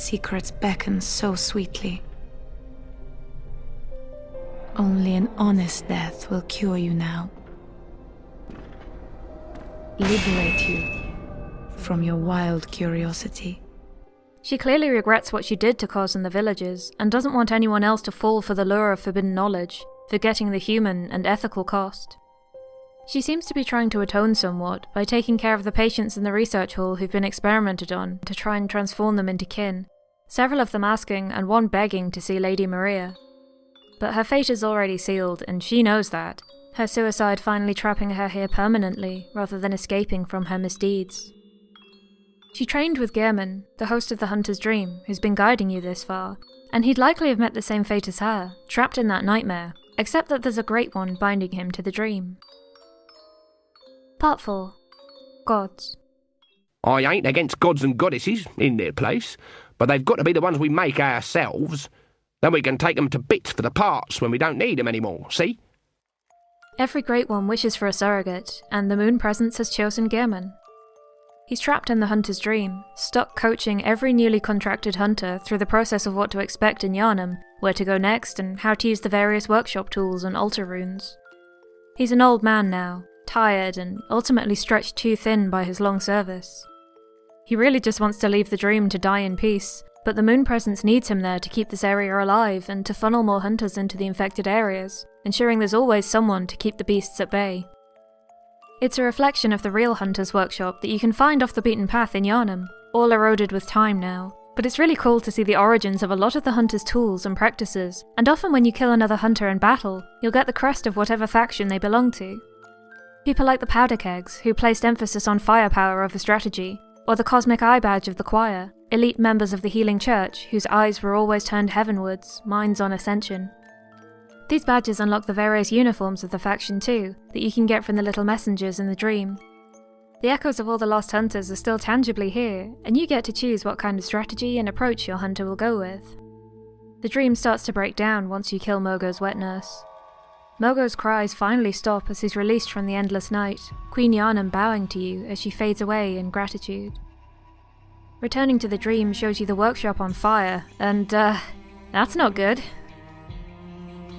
Secrets beckon so sweetly. Only an honest death will cure you now. Liberate you from your wild curiosity. She clearly regrets what she did to Cos and the villagers, and doesn't want anyone else to fall for the lure of forbidden knowledge, forgetting the human and ethical cost. She seems to be trying to atone somewhat by taking care of the patients in the research hall who've been experimented on to try and transform them into kin, several of them asking and one begging to see Lady Maria. But her fate is already sealed, and she knows that, her suicide finally trapping her here permanently rather than escaping from her misdeeds. She trained with Gehrman, the host of the Hunter's Dream, who's been guiding you this far, and he'd likely have met the same fate as her, trapped in that nightmare, except that there's a great one binding him to the dream. Part 4. Gods. I ain't against gods and goddesses, in their place, but they've got to be the ones we make ourselves. Then we can take 'em to bits for the parts when we don't need 'em anymore, see? Every great one wishes for a surrogate, and the Moon Presence has chosen Gehrman. He's trapped in the Hunter's Dream, stuck coaching every newly contracted hunter through the process of what to expect in Yharnam, where to go next, and how to use the various workshop tools and altar runes. He's an old man now, tired and ultimately stretched too thin by his long service. He really just wants to leave the dream to die in peace, but the Moon Presence needs him there to keep this area alive and to funnel more hunters into the infected areas, ensuring there's always someone to keep the beasts at bay. It's a reflection of the real Hunter's Workshop that you can find off the beaten path in Yharnam, all eroded with time now, but it's really cool to see the origins of a lot of the Hunter's tools and practices, and often when you kill another hunter in battle, you'll get the crest of whatever faction they belong to. People like the Powder Kegs, who placed emphasis on firepower over strategy, or the Cosmic Eye Badge of the Choir, elite members of the Healing Church whose eyes were always turned heavenwards, minds on ascension. These badges unlock the various uniforms of the faction too, that you can get from the little messengers in the dream. The echoes of all the lost hunters are still tangibly here, and you get to choose what kind of strategy and approach your hunter will go with. The dream starts to break down once you kill Mogo's wet nurse. Mogo's cries finally stop as he's released from the endless night, Queen Yharnam bowing to you as she fades away in gratitude. Returning to the dream shows you the workshop on fire, and that's not good.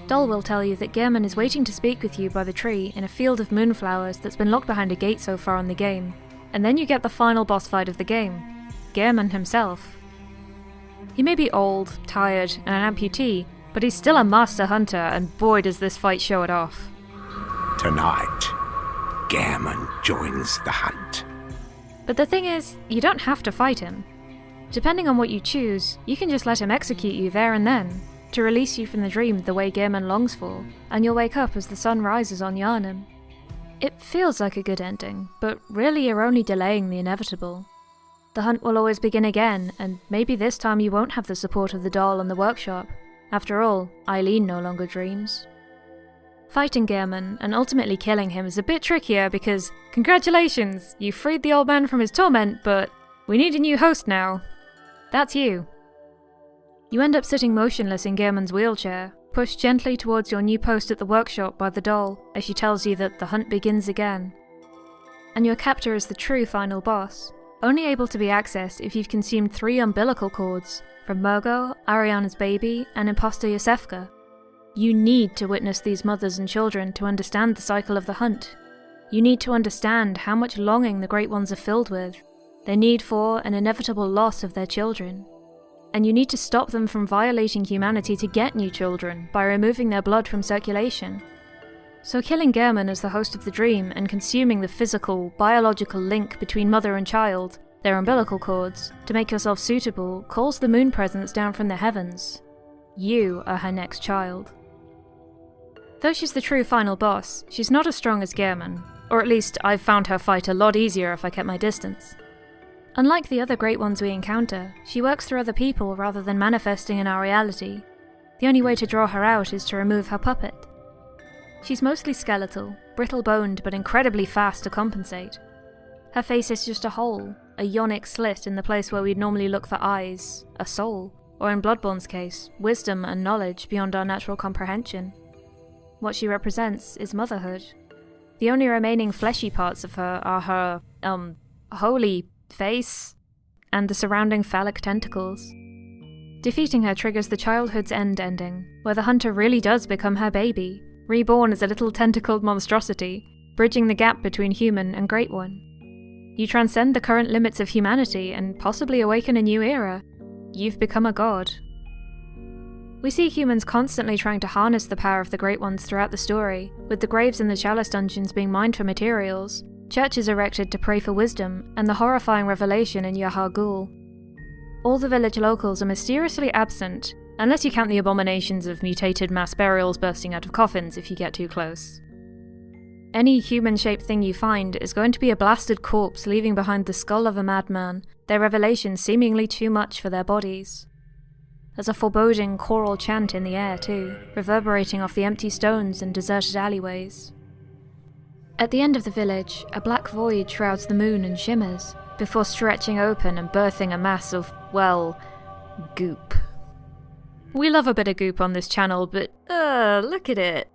Dol will tell you that Gehrman is waiting to speak with you by the tree in a field of moonflowers that's been locked behind a gate so far in the game, and then you get the final boss fight of the game, Gehrman himself. He may be old, tired, and an amputee, but he's still a master hunter, and boy does this fight show it off. Tonight, Gehrman joins the hunt. But the thing is, you don't have to fight him. Depending on what you choose, you can just let him execute you there and then, to release you from the dream the way Gehrman longs for, and you'll wake up as the sun rises on Yharnam. It feels like a good ending, but really you're only delaying the inevitable. The hunt will always begin again, and maybe this time you won't have the support of the doll and the workshop. After all, Eileen no longer dreams. Fighting Gehrman, and ultimately killing him, is a bit trickier because, congratulations, you freed the old man from his torment, but we need a new host now. That's you. You end up sitting motionless in Gehrman's wheelchair, pushed gently towards your new post at the workshop by the doll as she tells you that the hunt begins again. And your captor is the true final boss, only able to be accessed if you've consumed 3 umbilical cords from Mogo, Ariana's baby, and imposter Yosefka. You need to witness these mothers and children to understand the cycle of the hunt. You need to understand how much longing the Great Ones are filled with, their need for and inevitable loss of their children. And you need to stop them from violating humanity to get new children by removing their blood from circulation. So killing Gehrman as the host of the dream and consuming the physical, biological link between mother and child, their umbilical cords, to make yourself suitable, calls the Moon Presence down from the heavens. You are her next child. Though she's the true final boss, she's not as strong as Gehrman, or at least I've found her fight a lot easier if I kept my distance. Unlike the other Great Ones we encounter, she works through other people rather than manifesting in our reality. The only way to draw her out is to remove her puppet. She's mostly skeletal, brittle-boned but incredibly fast to compensate. Her face is just a hole, a yonic slit in the place where we'd normally look for eyes, a soul, or in Bloodborne's case, wisdom and knowledge beyond our natural comprehension. What she represents is motherhood. The only remaining fleshy parts of her are her, holy face, and the surrounding phallic tentacles. Defeating her triggers the childhood's end ending, where the hunter really does become her baby, reborn as a little tentacled monstrosity, bridging the gap between human and Great One. You transcend the current limits of humanity and possibly awaken a new era. You've become a god. We see humans constantly trying to harness the power of the Great Ones throughout the story, with the graves in the Chalice dungeons being mined for materials, churches erected to pray for wisdom, and the horrifying revelation in Yahar Ghul. All the village locals are mysteriously absent, unless you count the abominations of mutated mass burials bursting out of coffins if you get too close. Any human-shaped thing you find is going to be a blasted corpse leaving behind the skull of a madman, their revelation seemingly too much for their bodies. There's a foreboding choral chant in the air too, reverberating off the empty stones and deserted alleyways. At the end of the village, a black void shrouds the moon and shimmers, before stretching open and birthing a mass of, well, goop. We love a bit of goop on this channel, but look at it.